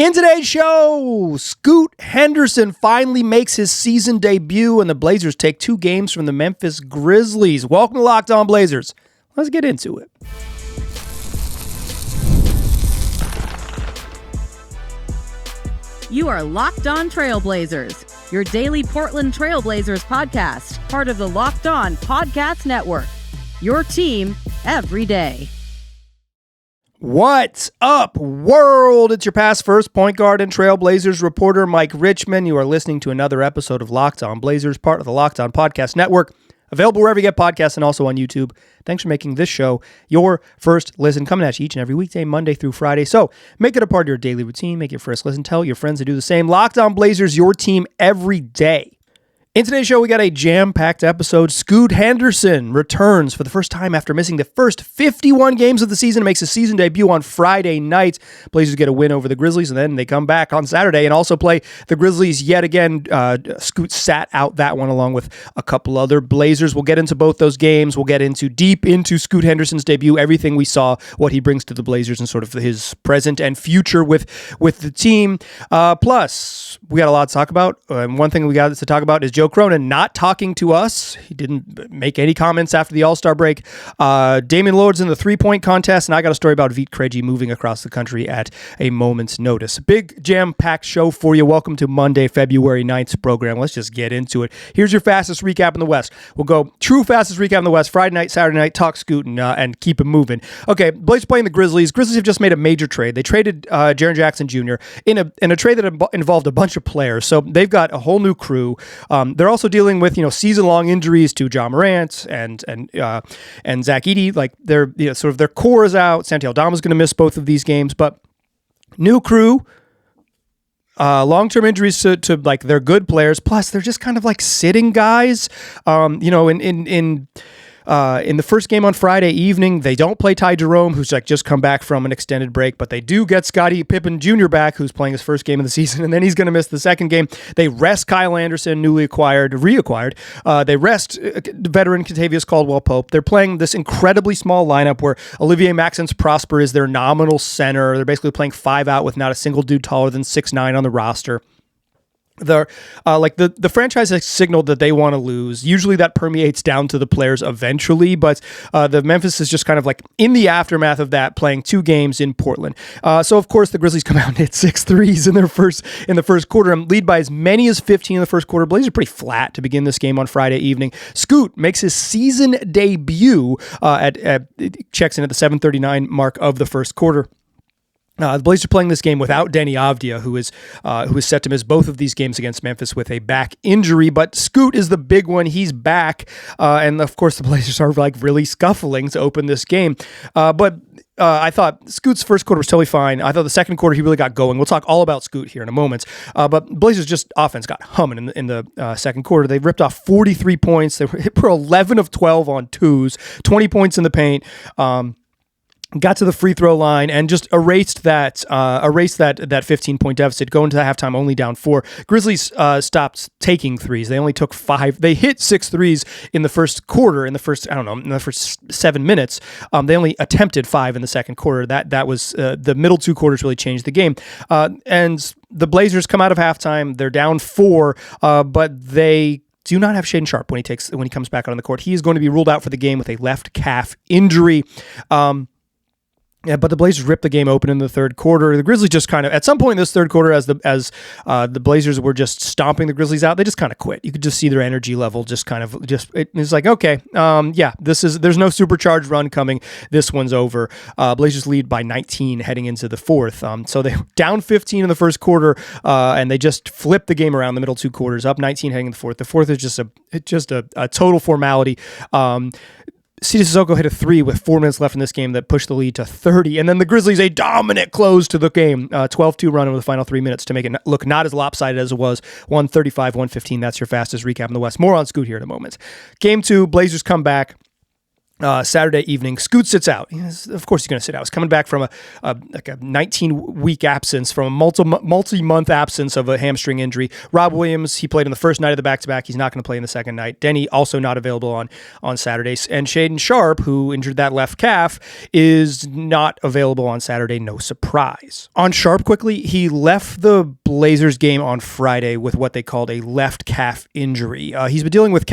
In today's show, Scoot Henderson finally makes his season debut, and the Blazers take 2 games from the Memphis Grizzlies. Welcome to Locked On Blazers. Let's get into it. You are Locked On Trailblazers, your daily Portland Trailblazers podcast, part of the Locked On Podcast Network. Your team every day. What's up, world? It's your past first point guard and Trailblazers reporter, Mike Richmond. You are listening to another episode of Locked On Blazers, part of the Locked On Podcast Network, available wherever you get podcasts and also on YouTube. Thanks for making this show your first listen, coming at you each and every weekday, Monday through Friday. So make it a part of your daily routine. Make it your first listen. Tell your friends to do the same. Locked On Blazers, your team every day. In today's show, we got a jam-packed episode. Scoot Henderson returns for the first time after missing the first 51 games of the season. Makes his season debut on Friday night. Blazers get a win over the Grizzlies, and then they come back on Saturday and also play the Grizzlies yet again. Scoot sat out that one along with a couple other Blazers. We'll get into both those games. We'll get deep into Scoot Henderson's debut, everything we saw, what he brings to the Blazers, and sort of his present and future with the team. Plus, we got a lot to talk about. One thing we got to talk about is Joe Cronin not talking to us. He didn't make any comments after the All-Star break. Damian Lillard's in the three-point contest, and I got a story about Vit Krejci moving across the country at a moment's notice. Big jam-packed show for you. Welcome to Monday, February 9th's program. Let's just get into it. Here's your fastest recap in the West. We'll go true fastest recap in the West. Friday night, Saturday night, talk Scoot and keep it moving. Okay, Blazers playing the Grizzlies. Grizzlies have just made a major trade. They traded Jaren Jackson Jr. in a trade that involved a bunch of players. So they've got a whole new crew. They're also dealing with season-long injuries to Ja Morant and Zach Edey. Like their sort of their core is out. Santi Aldama's going to miss both of these games, but new crew. Long-term injuries to like their good players. Plus, they're just kind of like sitting guys. In the first game on Friday evening, they don't play Ty Jerome, who's like just come back from an extended break, but they do get Scottie Pippen Jr. back, who's playing his first game of the season, and then he's going to miss the second game. They rest Kyle Anderson, reacquired. They rest veteran Kentavious Caldwell-Pope. They're playing this incredibly small lineup where Olivier Maxence Prosper is their nominal center. They're basically playing 5 out with not a single dude taller than 6'9" on the roster. The franchise has signaled that they want to lose. Usually that permeates down to the players eventually, but the Memphis is just kind of like in the aftermath of that, playing 2 games in Portland. So of course the Grizzlies come out and hit 6 threes in the first quarter and lead by as many as 15 in the first quarter. Blazers are pretty flat to begin this game on Friday evening. Scoot makes his season debut checks in at the 7:39 mark of the first quarter. The Blazers are playing this game without Deni Avdija, who is set to miss both of these games against Memphis with a back injury. But Scoot is the big one. He's back. And of course, the Blazers are like really scuffling to open this game. But I thought Scoot's first quarter was totally fine. I thought the second quarter he really got going. We'll talk all about Scoot here in a moment. But Blazers just offense got humming in the second quarter. They ripped off 43 points. They were 11 of 12 on twos, 20 points in the paint. Got to the free throw line and just erased that 15-point deficit, going to the halftime only down 4. Grizzlies stopped taking threes. They only took 5. They hit 6 threes in the first quarter. In the first 7 minutes, they only attempted 5 in the second quarter. That was the middle 2 quarters really changed the game. And the Blazers come out of halftime. They're down 4, but they do not have Shaedon Sharpe when he comes back out on the court. He is going to be ruled out for the game with a left calf injury. Yeah, but the Blazers ripped the game open in the third quarter. The Grizzlies just kind of, at some point in this third quarter, as the Blazers were just stomping the Grizzlies out, they just kind of quit. You could just see their energy level it's like, okay, there's no supercharged run coming. This one's over. Blazers lead by 19 heading into the fourth. So they down 15 in the first quarter, and they just flipped the game around the middle 2 quarters, up 19 heading in the fourth. The fourth is just a total formality. Sidi Sissoko hit a 3 with 4 minutes left in this game that pushed the lead to 30. And then the Grizzlies, a dominant close to the game. 12-2 run over the final 3 minutes to make it look not as lopsided as it was. 135-115. That's your fastest recap in the West. More on Scoot here in a moment. Game 2, Blazers come back. Saturday evening, Scoot sits out. Of course he's going to sit out. He's coming back from a 19-week absence, from a multi-month absence of a hamstring injury. Rob Williams, he played in the first night of the back-to-back. He's not going to play in the second night. Denny also not available on Saturdays. And Shaedon Sharpe, who injured that left calf, is not available on Saturday. No surprise. On Sharpe, quickly, he left the Blazers game on Friday with what they called a left calf injury. He's been dealing with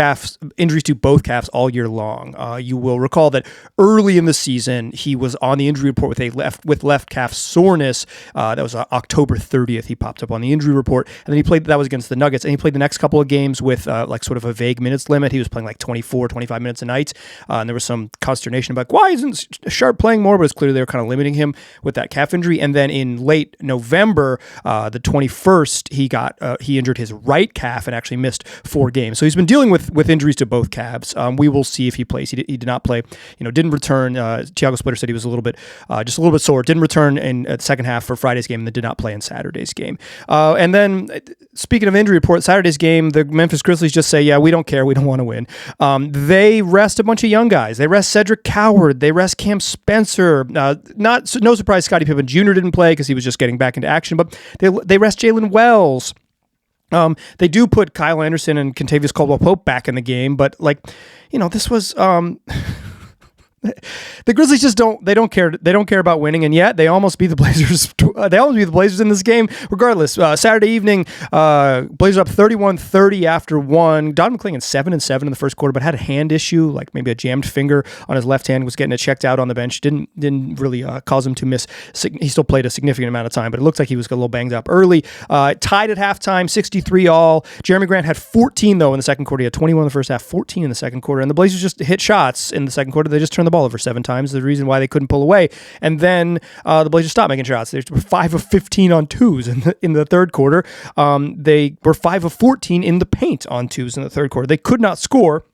injuries to both calves all year long. You will recall that early in the season, he was on the injury report with left calf soreness. That was October 30th. He popped up on the injury report, and then he played. That was against the Nuggets, and he played the next couple of games with sort of a vague minutes limit. He was playing 24, 25 minutes a night, and there was some consternation about why isn't Sharpe playing more, but it's clear they were kind of limiting him with that calf injury. And then in late November, the 21st, he injured his right calf and actually missed 4 games. So he's been dealing with injuries to both calves. We will see if he plays. He did not play, didn't return. Tiago Splitter said he was just a little bit sore. Didn't return in the second half for Friday's game, and then did not play in Saturday's game. And then, speaking of injury report, Saturday's game, the Memphis Grizzlies just say, yeah, we don't care. We don't want to win. They rest a bunch of young guys. They rest Cedric Coward. They rest Cam Spencer. No surprise, Scottie Pippen Jr. didn't play because he was just getting back into action, but they rest Jalen Wells. They do put Kyle Anderson and Kentavious Caldwell-Pope back in the game, but this was the Grizzlies just don't care about winning, and yet they almost beat the Blazers. They almost beat the Blazers in this game. Regardless, Saturday evening, Blazers up 31-30 after one. Don McClingan 7-7 in the first quarter, but had a hand issue, like maybe a jammed finger on his left hand. Was getting it checked out on the bench. Didn't really cause him to miss. He still played a significant amount of time, but it looks like he was a little banged up early. Tied at halftime, 63 all. Jeremy Grant had 14 though in the second quarter. He had 21 in the first half, 14 in the second quarter, and the Blazers just hit shots in the second quarter. They just turned the ball over 7 times. The reason why they couldn't pull away. And then the Blazers stopped making shots. They were 5 of 15 on twos in the third quarter. They were 5 of 14 in the paint on twos in the third quarter. They could not score.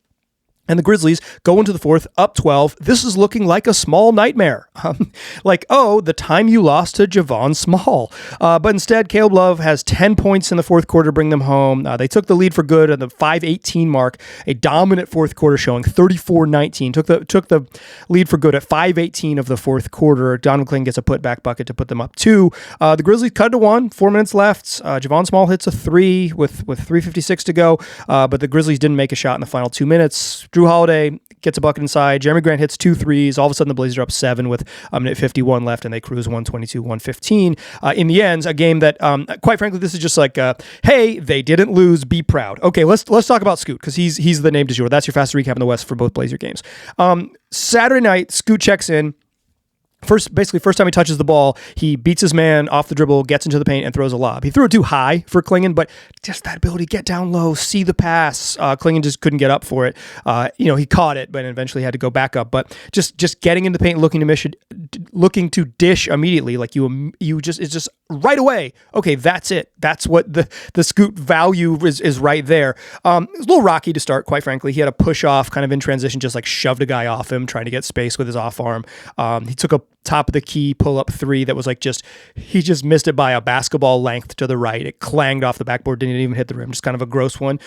And the Grizzlies go into the fourth, up 12. This is looking like a small nightmare. The time you lost to Javon Small. But instead, Caleb Love has 10 points in the fourth quarter to bring them home. They took the lead for good at the 5:18 mark. A dominant fourth quarter showing, 34-19. Took the lead for good at 5:18 of the fourth quarter. Don McClain gets a putback bucket to put them up 2. The Grizzlies cut to 1, 4 minutes left. Javon Small hits a 3 with 3:56 to go. But the Grizzlies didn't make a shot in the final 2 minutes. Drew Holiday gets a bucket inside. Jeremy Grant hits 2 threes. All of a sudden, the Blazers are up 7 with a minute 51 left, and they cruise 122-115. In the end, a game that, quite frankly, this is just like, hey, they didn't lose. Be proud. Okay, let's talk about Scoot because he's the name du jour. That's your fast recap in the West for both Blazer games. Saturday night, Scoot checks in. First time he touches the ball, he beats his man off the dribble, gets into the paint, and throws a lob. He threw it too high for Klingon, but just that ability to get down low, see the pass. Klingon just couldn't get up for it. He caught it, but eventually had to go back up. But just getting into the paint, looking to dish immediately, like it's just right away. Okay, that's it. That's what the Scoot value is right there. It was a little rocky to start, quite frankly. He had a push off, kind of in transition, just like shoved a guy off him, trying to get space with his off arm. He took a top of the key pull up 3 that was he just missed it by a basketball length to the right. It clanged off the backboard, didn't even hit the rim, just kind of a gross one.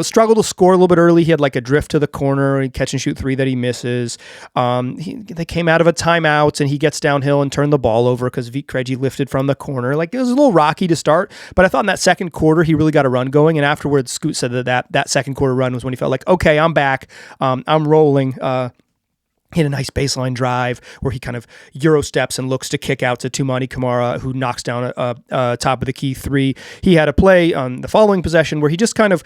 Struggled to score a little bit early. He had like a drift to the corner, catch and shoot 3 that he misses. They came out of a timeout and he gets downhill and turned the ball over because Vit Krejci lifted from the corner. It was a little rocky to start, but I thought in that second quarter he really got a run going, and afterwards Scoot said that second quarter run was when he felt like, okay, I'm back, I'm rolling. He had a nice baseline drive where he kind of Euro steps and looks to kick out to Toumani Camara, who knocks down a top of the key 3. He had a play on the following possession where he just kind of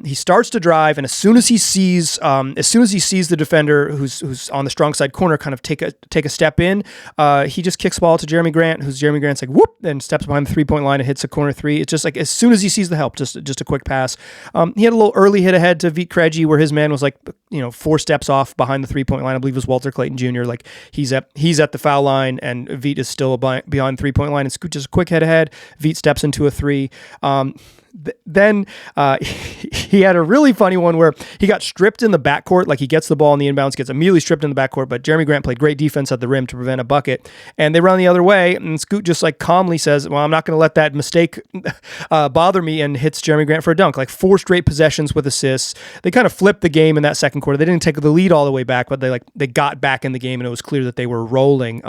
he starts to drive, and as soon as he sees the defender who's on the strong side corner kind of take a step in, he just kicks the ball to Jeremy Grant, Jeremy Grant's like whoop, and steps behind the 3-point line and hits a corner 3. It's just like as soon as he sees the help, just a quick pass. He had a little early hit ahead to Vit Krejci where his man was 4 steps off behind the 3-point line. I believe it as Walter Clayton Jr. Like he's at the foul line and Vit is still beyond 3-point line and Scoot just a quick head ahead. Vit steps into a three. Then he had a really funny one where he got stripped in the backcourt. Like he gets the ball in the inbounds, gets immediately stripped in the backcourt, but Jeremy Grant played great defense at the rim to prevent a bucket. And they run the other way, and Scoot just like calmly says, well, I'm not going to let that mistake bother me, and hits Jeremy Grant for a dunk. Like 4 straight possessions with assists. They kind of flipped the game in that second quarter. They didn't take the lead all the way back, but they got back in the game, and it was clear that they were rolling.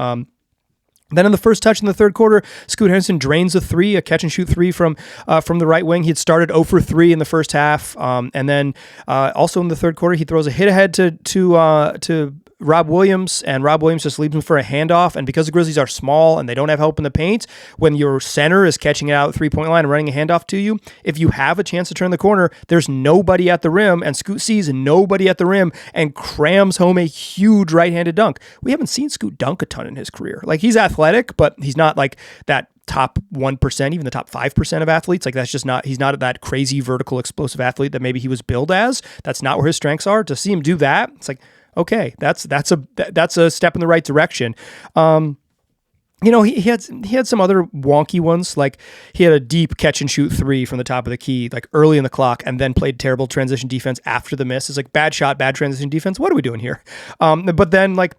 Then in the first touch in the third quarter, Scoot Henderson drains a three, a catch and shoot three from the right wing. He had started 0 for 3 in the first half, and then also in the third quarter, he throws a hit ahead to Rob Williams, and Rob Williams just leaves him for a handoff. And because the Grizzlies are small and they don't have help in the paint, when your center is catching it out at the 3-point line and running a handoff to you, if you have a chance to turn the corner, there's nobody at the rim, and Scoot sees nobody at the rim and crams home a huge right-handed dunk. We haven't seen Scoot dunk a ton in his career. Like he's athletic, but he's not like that top 1%, even the top 5% of athletes. Like that's just not, he's not that crazy vertical explosive athlete that maybe he was billed as. That's not where his strengths are. To see him do that, it's like, okay, that's a step in the right direction. He had some other wonky ones, like he had a deep catch and shoot three from the top of the key, like early in the clock, and then played terrible transition defense after the miss. It's like bad shot, bad transition defense. What are we doing here? But then like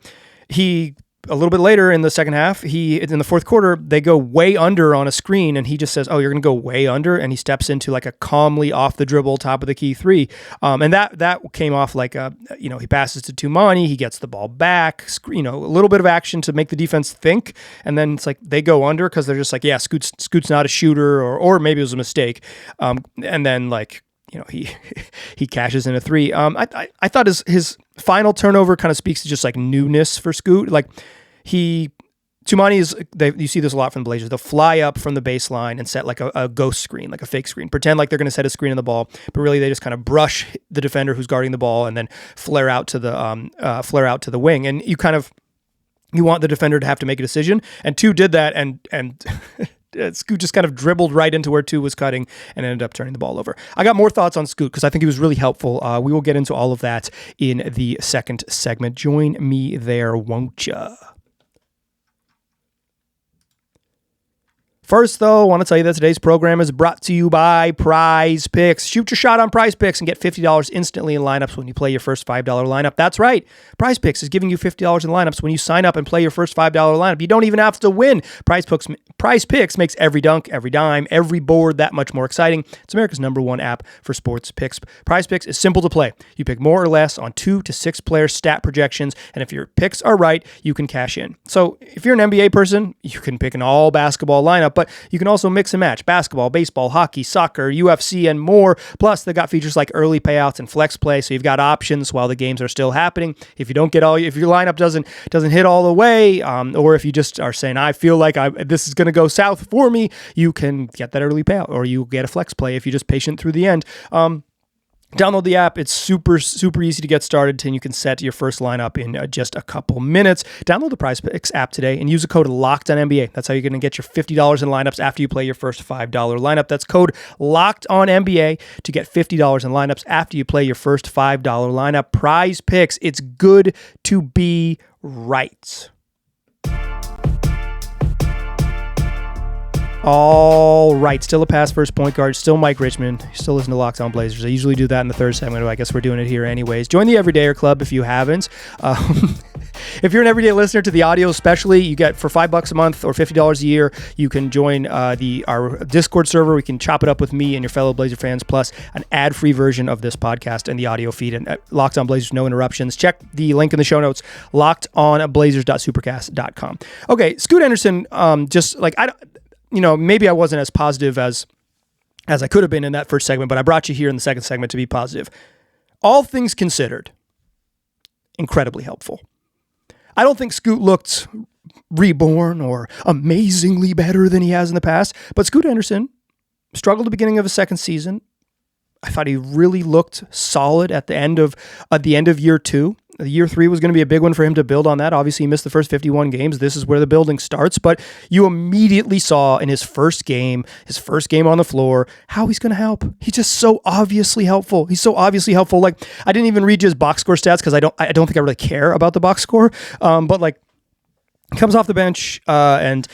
a little bit later in the second half, in the fourth quarter, they go way under on a screen, and he just says, oh, you're going to go way under, and he steps into like a calmly off the dribble, top of the key three. And that came off like he passes to Tumani, he gets the ball back, a little bit of action to make the defense think, and then it's like they go under because they're just like, yeah, Scoot's not a shooter, or maybe it was a mistake. And then like, he cashes in a three. I thought his final turnover kind of speaks to just like newness for Scoot. Like Tumani you see this a lot from the Blazers. They'll fly up from the baseline and set like a ghost screen, like a fake screen, pretend like they're going to set a screen on the ball, but really they just kind of brush the defender who's guarding the ball and then flare out to the wing. And you want the defender to have to make a decision. And 2 did that, and Scoot just kind of dribbled right into where 2 was cutting and ended up turning the ball over. I got more thoughts on Scoot because I think he was really helpful. We will get into all of that in the second segment. Join me there, won't ya? First, though, I want to tell you that today's program is brought to you by Prize Picks. Shoot your shot on Prize Picks and get $50 instantly in lineups when you play your first $5 lineup. That's right. Prize Picks is giving you $50 in lineups when you sign up and play your first $5 lineup. You don't even have to win. Prize Picks makes every dunk, every dime, every board that much more exciting. It's America's #1 app for sports picks. Prize Picks is simple to play. You pick more or less on 2 to 6 player stat projections, and if your picks are right, you can cash in. So if you're an NBA person, you can pick an all basketball lineup, but you can also mix and match basketball, baseball, hockey, soccer, UFC, and more. Plus, they got features like early payouts and flex play, so you've got options while the games are still happening. If you don't get if your lineup doesn't hit all the way, or if you just are saying, I feel like this is going to go south for me, you can get that early payout, or you get a flex play if you're just patient through the end. Download the app. It's super, super easy to get started, and you can set your first lineup in just a couple minutes. Download the Prize Picks app today and use the code LOCKEDONNBA. That's how you're going to get your $50 in lineups after you play your first $5 lineup. That's code LOCKEDONNBA to get $50 in lineups after you play your first $5 lineup. Prize Picks. It's good to be right. All right, still a pass first point guard, still Mike Richmond, still listen to Locked On Blazers. I usually do that in the third segment, but I guess we're doing it here anyways. Join the Everydayer Club if you haven't. If you're an everyday listener to the audio especially, you get for $5 a month or $50 a year, you can join our Discord server. We can chop it up with me and your fellow Blazer fans, plus an ad-free version of this podcast and the audio feed. And Locked On Blazers, no interruptions. Check the link in the show notes, lockedonblazers.supercast.com. Okay, Scoot Henderson, maybe I wasn't as positive as I could have been in that first segment, but I brought you here in the second segment to be positive. All things considered, incredibly helpful. I don't think Scoot looked reborn or amazingly better than he has in the past, but Scoot Henderson struggled at the beginning of his second season. I thought he really looked solid at the end of year 2. Year 3 was going to be a big one for him to build on that. Obviously, he missed the first 51 games. This is where the building starts. But you immediately saw in his first game on the floor, how he's going to help. He's just so obviously helpful. He's so obviously helpful. Like, I didn't even read you his box score stats because I don't think I really care about the box score. But like, comes off the bench and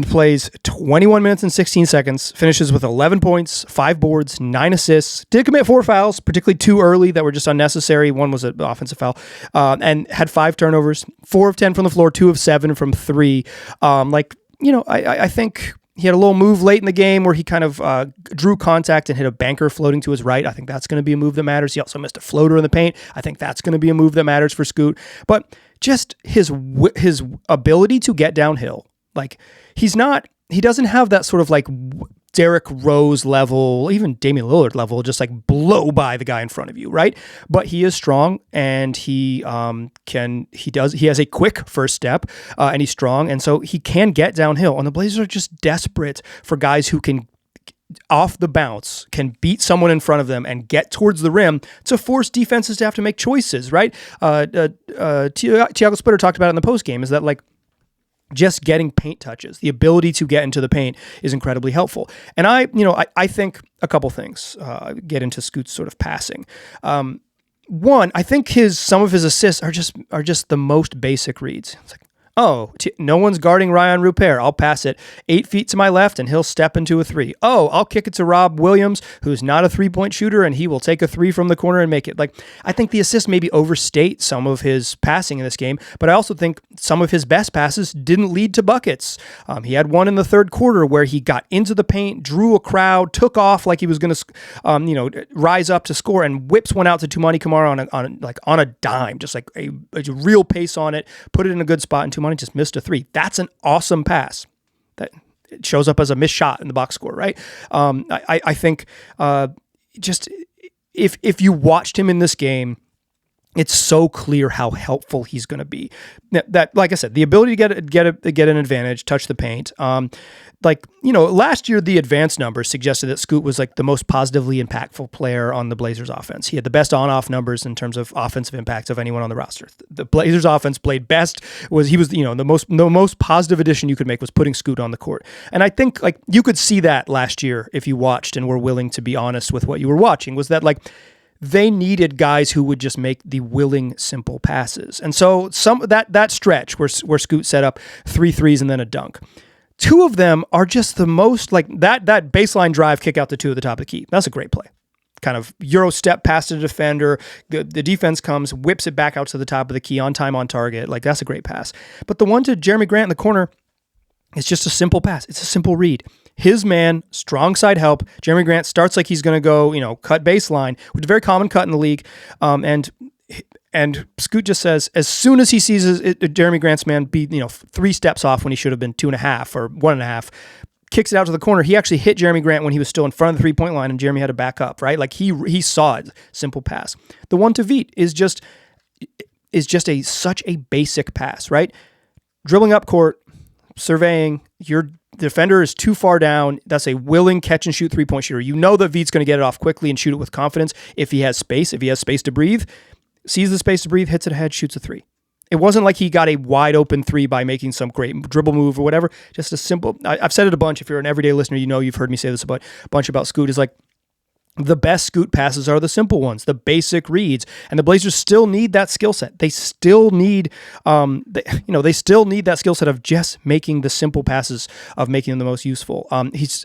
plays 21 minutes and 16 seconds, finishes with 11 points, 5 boards, 9 assists, did commit 4 fouls, particularly 2 early that were just unnecessary. One was an offensive foul, and had 5 turnovers, 4 of 10 from the floor, 2 of 7 from 3. I think he had a little move late in the game where he kind of drew contact and hit a banker floating to his right. I think that's going to be a move that matters. He also missed a floater in the paint. I think that's going to be a move that matters for Scoot. But just his ability to get downhill. Like, he doesn't have that sort of like Derrick Rose level, even Damian Lillard level, just like blow by the guy in front of you, right? But he is strong, and he has a quick first step, and he's strong, and so he can get downhill. And the Blazers are just desperate for guys who can, off the bounce, can beat someone in front of them and get towards the rim to force defenses to have to make choices, right? Tiago Splitter talked about it in the post game, is that like, just getting paint touches, the ability to get into the paint is incredibly helpful. And I think a couple things, get into Scoot's sort of passing. One, I think some of his assists are just the most basic reads. It's like, no one's guarding Ryan Rupert. I'll pass it 8 feet to my left and he'll step into a 3. I'll kick it to Rob Williams, who's not a 3-point shooter, and he will take a 3 from the corner and make it. Like, I think the assists maybe overstate some of his passing in this game, but I also think some of his best passes didn't lead to buckets. He had one in the third quarter where he got into the paint, drew a crowd, took off like he was going to, rise up to score, and whips one out to Toumani Camara on a dime, just like a real pace on it, put it in a good spot, and Toumani just missed a 3. That's an awesome pass. That it shows up as a missed shot in the box score, right? I think just if you watched him in this game, it's so clear how helpful he's going to be. That, like I said, the ability to get an advantage, touch the paint. Last year the advanced numbers suggested that Scoot was like the most positively impactful player on the Blazers offense. He had the best on-off numbers in terms of offensive impact of anyone on the roster. The Blazers offense played best. The most positive addition you could make was putting Scoot on the court. And I think like you could see that last year if you watched and were willing to be honest with what you were watching, was that like they needed guys who would just make the willing, simple passes. And so that stretch where Scoot set up 3 threes and then a dunk, 2 of them are just the most like that baseline drive kick out to 2 at the top of the key. That's a great play. Kind of Euro step past the defender. The defense comes, whips it back out to the top of the key on time, on target. Like, that's a great pass. But the one to Jeremy Grant in the corner is just a simple pass. It's a simple read. His man, strong side help. Jeremy Grant starts like he's going to go, cut baseline, which is a very common cut in the league. And Scoot just says, as soon as he sees Jeremy Grant's man be, 3 steps off when he should have been 2.5 or 1.5, kicks it out to the corner. He actually hit Jeremy Grant when he was still in front of the 3-point line, and Jeremy had to back up, right? Like he saw it. Simple pass. The one to Vit is just such a basic pass, right? Dribbling up court, surveying, your defender is too far down. That's a willing catch and shoot 3-point shooter. You know that Vit's going to get it off quickly and shoot it with confidence if he has space to breathe. Sees the space to breathe, hits it ahead, shoots a 3. It wasn't like he got a wide open 3 by making some great dribble move or whatever. Just a simple, I've said it a bunch. If you're an everyday listener, you've heard me say this a bunch about Scoot, is like, the best Scoot passes are the simple ones, the basic reads, and the Blazers still need that skill set. They still need, they still need that skill set of just making the simple passes, of making them the most useful. He's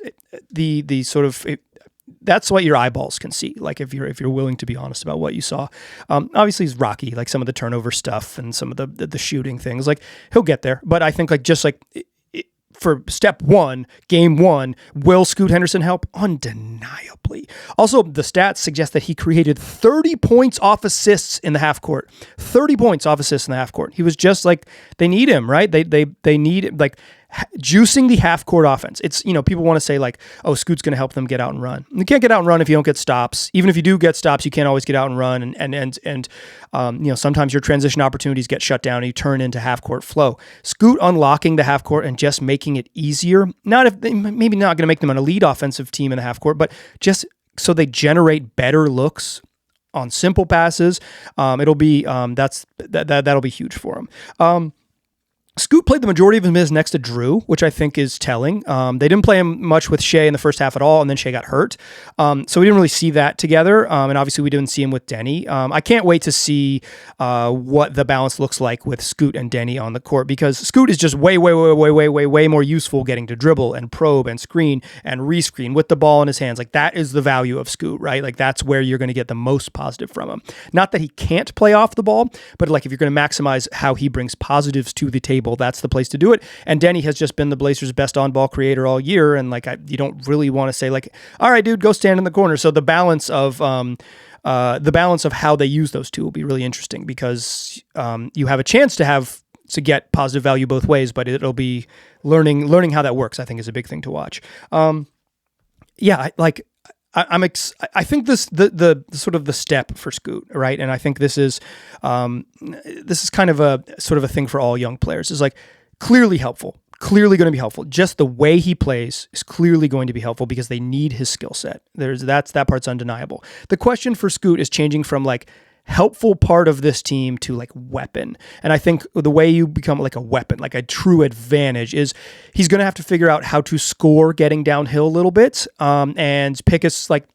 the sort of. That's what your eyeballs can see. Like if you're willing to be honest about what you saw. Obviously he's rocky, like some of the turnover stuff and some of the shooting things. Like he'll get there, but I think for step 1, game 1, will Scoot Henderson help? Undeniably. Also, the stats suggest that he created 30 points off assists in the half court. 30 points off assists in the half court. He was just like, they need him, right? They need, like, juicing the half court offense. It's, people want to say like, oh, Scoot's going to help them get out and run. You can't get out and run if you don't get stops. Even if you do get stops, you can't always get out and run. And sometimes your transition opportunities get shut down and you turn into half court flow. Scoot unlocking the half court and just making it easier. Maybe not going to make them an elite offensive team in the half court, but just so they generate better looks on simple passes. It'll be that'll be huge for him. Scoot played the majority of his minutes next to Drew, which I think is telling. They didn't play him much with Shea in the first half at all, and then Shea got hurt. So we didn't really see that together. And obviously we didn't see him with Denny. I can't wait to see what the balance looks like with Scoot and Denny on the court, because Scoot is just way more useful getting to dribble and probe and screen and rescreen with the ball in his hands. Like, that is the value of Scoot, right? Like, that's where you're going to get the most positive from him. Not that he can't play off the ball, but like, if you're going to maximize how he brings positives to the table, that's the place to do it. And Denny has just been the Blazers' best on-ball creator all year, and like, you don't really want to say like, all right, dude, go stand in the corner. So the balance of how they use those two will be really interesting, because you have a chance to get positive value both ways, but it'll be learning how that works, I think, is a big thing to watch. I think this the sort of the step for Scoot, right? And I think this is kind of a sort of a thing for all young players. Is like, clearly helpful, clearly going to be helpful. Just the way he plays is clearly going to be helpful, because they need his skill set. That part's undeniable. The question for Scoot is changing from like helpful part of this team to like weapon. And I think the way you become like a weapon, like a true advantage, is he's going to have to figure out how to score getting downhill a little bit. And Pickus, like,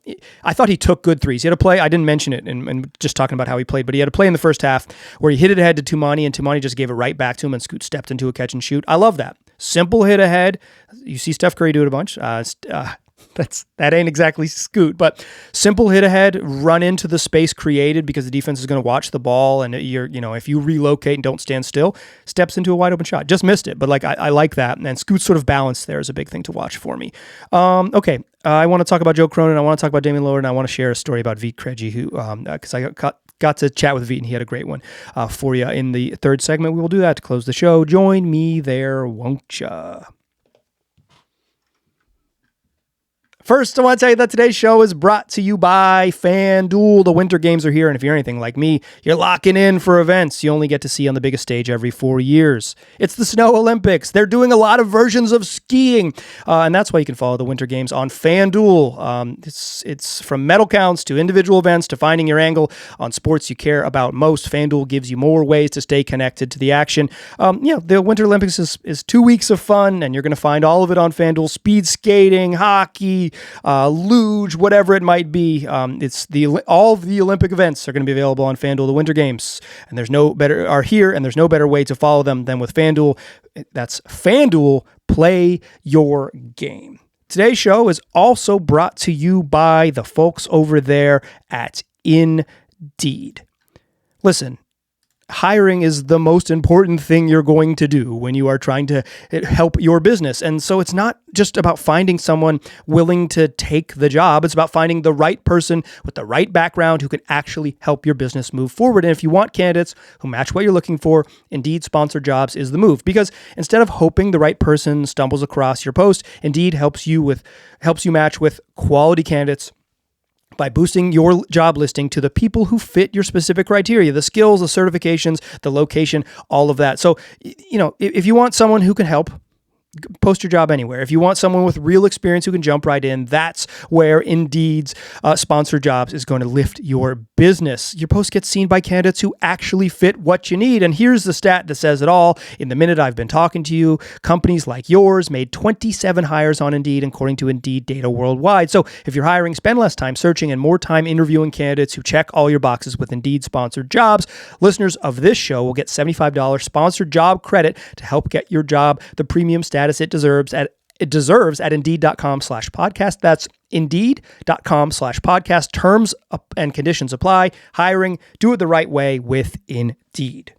I thought he took good threes. He had a play, I didn't mention it and just talking about how he played, but he had a play in the first half where he hit it ahead to Tumani, and Tumani just gave it right back to him, and Scoot stepped into a catch and shoot. I love that. Simple hit ahead. You see Steph Curry do it a bunch. That ain't exactly Scoot, but simple hit ahead, run into the space created because the defense is going to watch the ball, and if you relocate and don't stand still, steps into a wide open shot. Just missed it, but like, I like that, and Scoot's sort of balance there is a big thing to watch for me. Okay, I want to talk about Joe Cronin, I want to talk about Damian Lillard, and I want to share a story about Vit Krejci, who because I got to chat with Vit, and he had a great one for you in the third segment. We will do that to close the show. Join me there, won't ya? First, I want to tell you that today's show is brought to you by FanDuel. The winter games are here, and if you're anything like me, you're locking in for events you only get to see on the biggest stage every 4 years. It's the Snow Olympics. They're doing a lot of versions of skiing, and that's why you can follow the winter games on FanDuel. It's from medal counts to individual events to finding your angle on sports you care about most. FanDuel gives you more ways to stay connected to the action. The Winter Olympics is 2 weeks of fun, and you're going to find all of it on FanDuel. Speed skating, hockey, luge, whatever it might be. All of the Olympic events are going to be available on FanDuel. The Winter Games, and there's no better way to follow them than with FanDuel. That's FanDuel. Play your game. Today's show is also brought to you by the folks over there at Indeed. Listen, hiring is the most important thing you're going to do when you are trying to help your business. And so it's not just about finding someone willing to take the job. It's about finding the right person with the right background who can actually help your business move forward. And if you want candidates who match what you're looking for, Indeed Sponsored Jobs is the move. Because instead of hoping the right person stumbles across your post, Indeed helps you match with quality candidates by boosting your job listing to the people who fit your specific criteria, the skills, the certifications, the location, all of that. So, if you want someone who can help, post your job anywhere. If you want someone with real experience who can jump right in, that's where Indeed's Sponsored Jobs is going to lift your business. Your post gets seen by candidates who actually fit what you need. And here's the stat that says it all. In the minute I've been talking to you, companies like yours made 27 hires on Indeed, according to Indeed data worldwide. So if you're hiring, spend less time searching and more time interviewing candidates who check all your boxes with Indeed Sponsored Jobs. Listeners of this show will get $75 sponsored job credit to help get your job the premium status it deserves at Indeed.com/podcast. That's Indeed.com/podcast. Terms and conditions apply. Hiring, do it the right way with Indeed.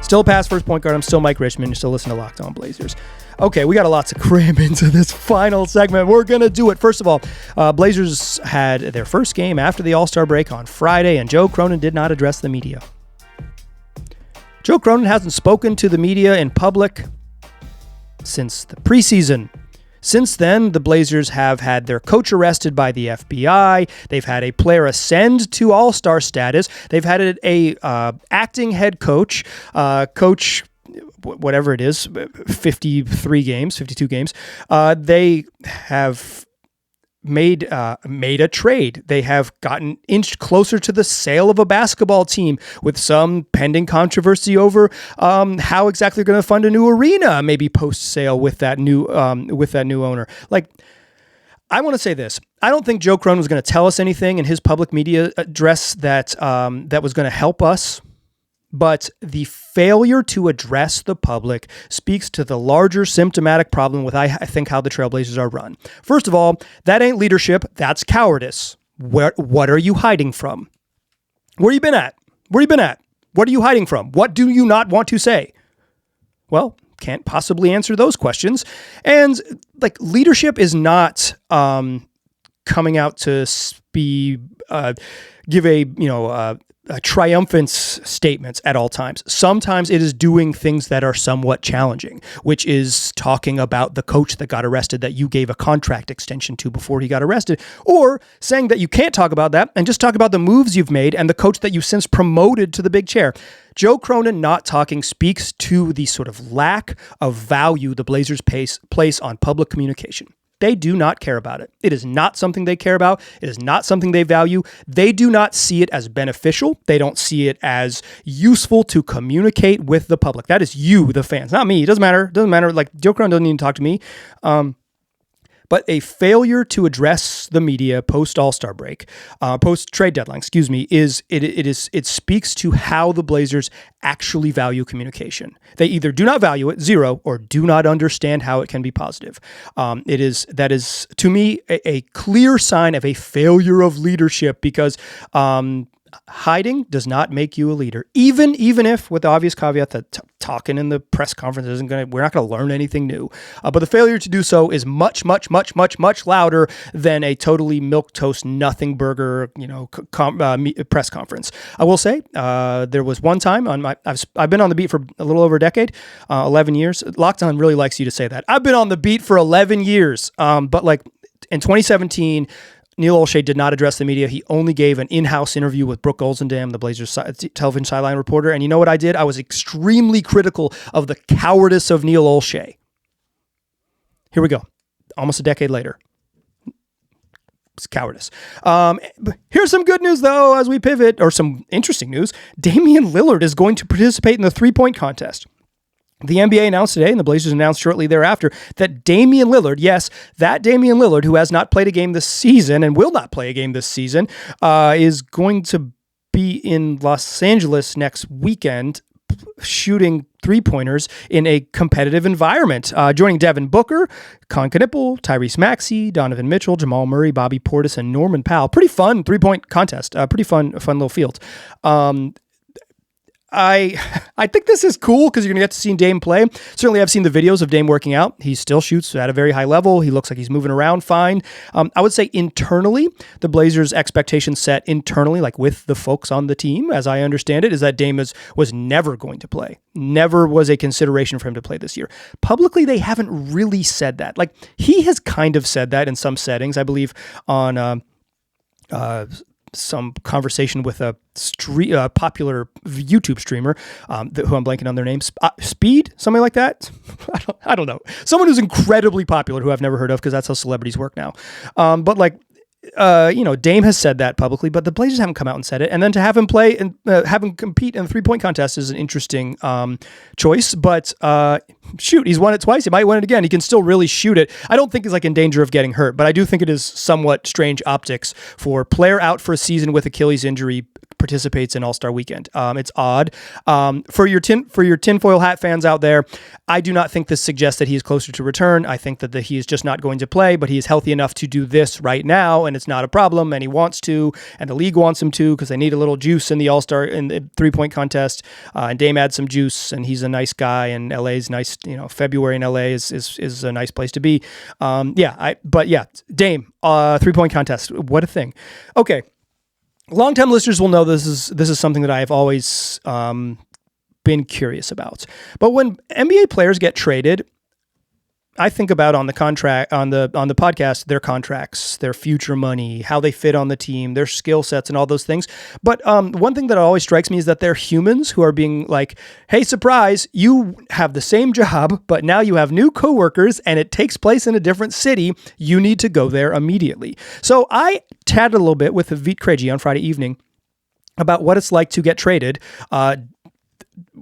Still past first point guard. I'm still Mike Richmond. You're still listening to Locked On Blazers. Okay, we got a lot to cram into this final segment. We're going to do it. First of all, Blazers had their first game after the All-Star break on Friday, and Joe Cronin did not address the media. Joe Cronin hasn't spoken to the media in public since the preseason. Since then, the Blazers have had their coach arrested by the FBI. They've had a player ascend to all-star status. They've had a acting head coach, whatever it is, 52 games, they have made a trade. They have gotten inched closer to the sale of a basketball team with some pending controversy over how exactly they're going to fund a new arena, maybe post sale with that new owner. Like, I want to say this. I don't think Joe Cronin was going to tell us anything in his public media address that was going to help us. But the failure to address the public speaks to the larger symptomatic problem with, I think, how the Trailblazers are run. First of all, that ain't leadership. That's cowardice. What are you hiding from? Where you been at? What are you hiding from? What do you not want to say? Well, can't possibly answer those questions. And like, leadership is not coming out to give a triumphant statements at all times. Sometimes it is doing things that are somewhat challenging, which is talking about the coach that got arrested that you gave a contract extension to before he got arrested, or saying that you can't talk about that and just talk about the moves you've made and the coach that you since promoted to the big chair. Joe Cronin not talking speaks to the sort of lack of value the Blazers place on public communication. They do not care about it. It is not something they care about. It is not something they value. They do not see it as beneficial. They don't see it as useful to communicate with the public. That is you, the fans, not me. It doesn't matter. Like, Joe Cronin doesn't even talk to me. But a failure to address the media post All-Star break, post trade deadline, it speaks to how the Blazers actually value communication. They either do not value it, zero, or do not understand how it can be positive. That is to me a clear sign of a failure of leadership, because hiding does not make you a leader. Even if, with the obvious caveat that talking in the press conference we're not going to learn anything new. But the failure to do so is much louder than a totally milquetoast nothing burger, press conference. I will say, there was one time I've been on the beat for a little over a decade, 11 years. Locked On really likes you to say that. I've been on the beat for 11 years. But like in 2017, Neil Olshey did not address the media. He only gave an in-house interview with Brooke Olzendam, the Blazers television sideline reporter. And you know what I did? I was extremely critical of the cowardice of Neil Olshey. Here we go. Almost a decade later. It's cowardice. Here's some good news, though, as we pivot, or some interesting news. Damian Lillard is going to participate in the three-point contest. The NBA announced today, and the Blazers announced shortly thereafter, that Damian Lillard, yes, that Damian Lillard, who has not played a game this season and will not play a game this season, is going to be in Los Angeles next weekend shooting three-pointers in a competitive environment, joining Devin Booker, Con Knipple, Tyrese Maxey, Donovan Mitchell, Jamal Murray, Bobby Portis, and Norman Powell. Pretty fun three-point contest. Pretty fun little field. I think this is cool because you're going to get to see Dame play. Certainly, I've seen the videos of Dame working out. He still shoots at a very high level. He looks like he's moving around fine. I would say internally, the Blazers' expectations set internally, like with the folks on the team, as I understand it, is that Dame was never going to play. Never was a consideration for him to play this year. Publicly, they haven't really said that. Like, he has kind of said that in some settings, I believe, on some conversation with a popular YouTube streamer who I'm blanking on their name, Speed, something like that. I don't know. Someone who's incredibly popular who I've never heard of, because that's how celebrities work now. But like, Dame has said that publicly, but the Blazers haven't come out and said it. And then to have him play and have him compete in the three-point contest is an interesting choice. But shoot, he's won it twice. He might win it again. He can still really shoot it. I don't think he's like in danger of getting hurt, but I do think it is somewhat strange optics for player out for a season with Achilles injury participates in All-Star Weekend. It's odd. For your tinfoil hat fans out there, I do not think this suggests that he is closer to return. I think that he is just not going to play, but he is healthy enough to do this right now, and it's not a problem, and he wants to, and the league wants him to, because they need a little juice in the All-Star, in the three-point contest, and Dame adds some juice, and he's a nice guy, and LA's nice, February in LA is a nice place to be. Dame, three-point contest, what a thing. Okay. Long-time listeners will know this is something that I have always been curious about. But when NBA players get traded, I think about on the podcast, their contracts, their future money, how they fit on the team, their skill sets and all those things. But one thing that always strikes me is that they're humans who are being like, hey, surprise, you have the same job, but now you have new coworkers and it takes place in a different city. You need to go there immediately. So I chatted a little bit with Vit Krejci on Friday evening about what it's like to get traded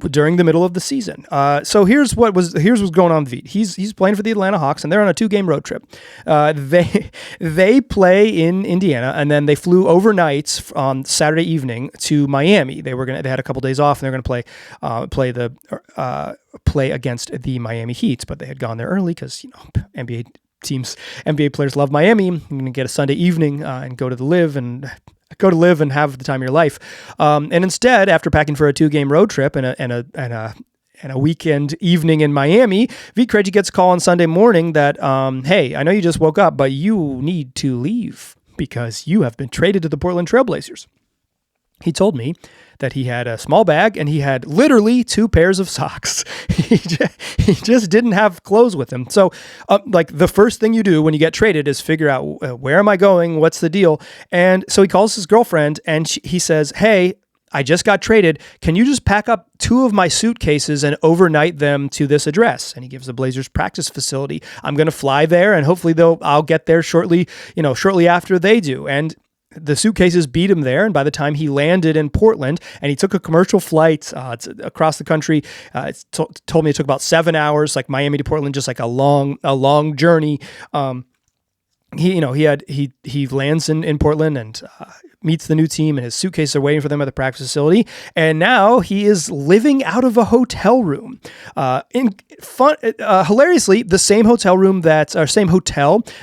during the middle of the season. So here's what's going on with Vit. He's playing for the Atlanta Hawks, and they're on a 2-game road trip. They play in Indiana, and then they flew overnight on Saturday evening to Miami. They had a couple days off, and they're going to play against the Miami Heat, but they had gone there early because NBA players love Miami. You're going to get a Sunday evening and go to live and have the time of your life. And instead, after packing for a 2-game road trip and a weekend evening in Miami, Vit Krejci gets a call on Sunday morning that, hey, I know you just woke up, but you need to leave because you have been traded to the Portland Trail Blazers. He told me that he had a small bag and he had literally 2 pairs of socks. He just didn't have clothes with him. So like the first thing you do when you get traded is figure out where am I going? What's the deal? And so he calls his girlfriend and he says, hey, I just got traded. Can you just pack up 2 of my suitcases and overnight them to this address? And he gives the Blazers practice facility. I'm going to fly there and hopefully I'll get there shortly after they do. And the suitcases beat him there, and by the time he landed in Portland, and he took a commercial flight across the country, told me it took about 7 hours, like Miami to Portland, just like a long journey. He lands in Portland and meets the new team, and his suitcases are waiting for them at the practice facility. And now he is living out of a hotel room. Hilariously, the same hotel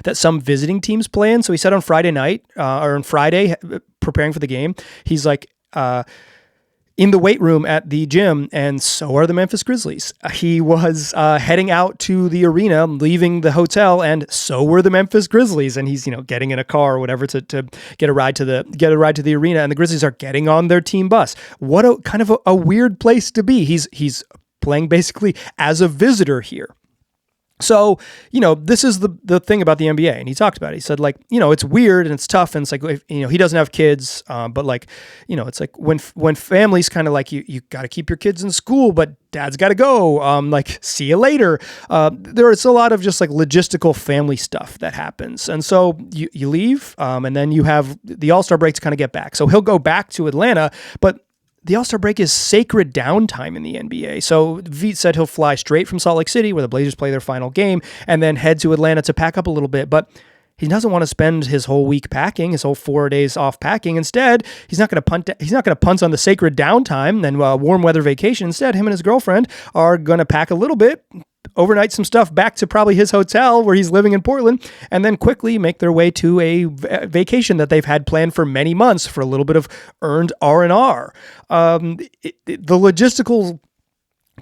that some visiting teams play in. So he said on Friday night or on Friday, preparing for the game, he's like, in the weight room at the gym, and so are the Memphis Grizzlies. He was heading out to the arena, leaving the hotel, and so were the Memphis Grizzlies. And he's getting in a car or whatever to get a ride to the arena, and the Grizzlies are getting on their team bus. What a kind of a weird place to be. He's playing basically as a visitor here. So, this is the thing about the NBA. And he talked about it. He said, it's weird and it's tough. And it's like, he doesn't have kids. But it's like when families kind of like, you got to keep your kids in school, but dad's got to go. See you later. There's a lot of just like logistical family stuff that happens. And so you leave and then you have the All-Star break to kind of get back. So he'll go back to Atlanta, but the All-Star break is sacred downtime in the NBA. So Vit said he'll fly straight from Salt Lake City, where the Blazers play their final game, and then head to Atlanta to pack up a little bit. But he doesn't want to spend his whole week packing, his whole 4 days off packing. Instead, he's not going to punt on the sacred downtime and warm weather vacation. Instead, him and his girlfriend are going to pack a little bit, overnight some stuff back to probably his hotel where he's living in Portland, and then quickly make their way to a vacation that they've had planned for many months for a little bit of earned R&R. The logistical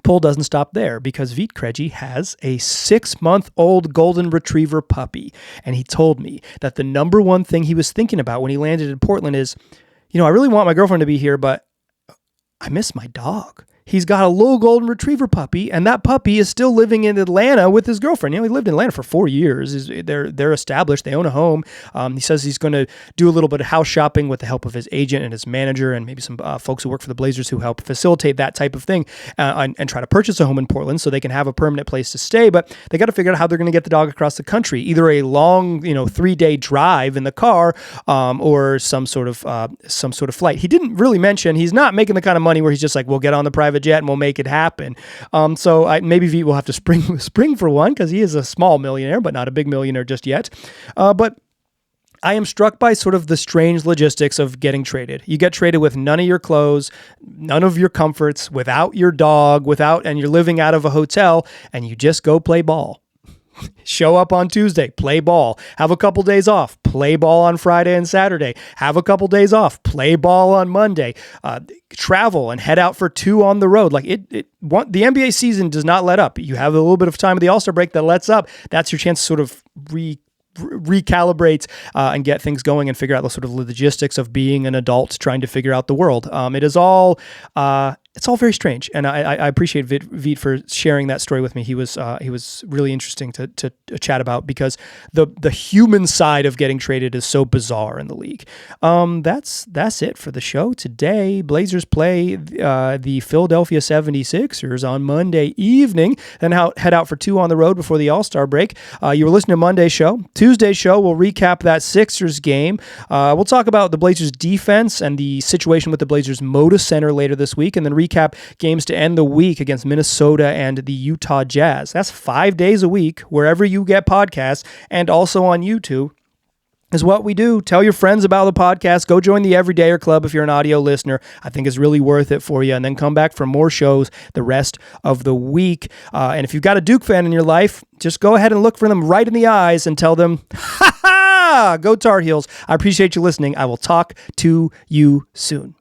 pull doesn't stop there, because Vit Krejci has a 6-month-old golden retriever puppy, and he told me that the number one thing he was thinking about when he landed in Portland is, I really want my girlfriend to be here, but I miss my dog. He's got a little golden retriever puppy, and that puppy is still living in Atlanta with his girlfriend. He lived in Atlanta for 4 years. They're established. They own a home. He says he's going to do a little bit of house shopping with the help of his agent and his manager, and maybe some folks who work for the Blazers who help facilitate that type of thing, and try to purchase a home in Portland so they can have a permanent place to stay. But they got to figure out how they're going to get the dog across the country, either a long, 3-day drive in the car, or some sort of flight. He didn't really mention he's not making the kind of money where he's just like, we'll get on the private jet and we'll make it happen. So maybe Vit will have to spring for one, because he is a small millionaire, but not a big millionaire just yet. But I am struck by sort of the strange logistics of getting traded. You get traded with none of your clothes, none of your comforts, without your dog, and you're living out of a hotel, and you just go play ball. Show up on Tuesday, play ball, have a couple days off, play ball on Friday and Saturday, have a couple days off, play ball on Monday, travel and head out for 2 on the road. The NBA season does not let up. You have a little bit of time of the All-Star break that lets up. That's your chance to sort of recalibrate and get things going and figure out the sort of logistics of being an adult trying to figure out the world. It is all it's all very strange, and I appreciate Vit for sharing that story with me. He was really interesting to chat about, because the human side of getting traded is so bizarre in the league. That's it for the show today. Blazers play the Philadelphia 76ers on Monday evening, then head out for 2 on the road before the All-Star break. You were listening to Monday's show. Tuesday's show, we'll recap that Sixers game. We'll talk about the Blazers defense and the situation with the Blazers Moda Center later this week, and then recap games to end the week against Minnesota and the Utah Jazz. That's 5 days a week, wherever you get podcasts, and also on YouTube is what we do. Tell your friends about the podcast. Go join the Everydayer Club if you're an audio listener. I think it's really worth it for you. And then come back for more shows the rest of the week. And if you've got a Duke fan in your life, just go ahead and look for them right in the eyes and tell them, ha ha, go Tar Heels. I appreciate you listening. I will talk to you soon.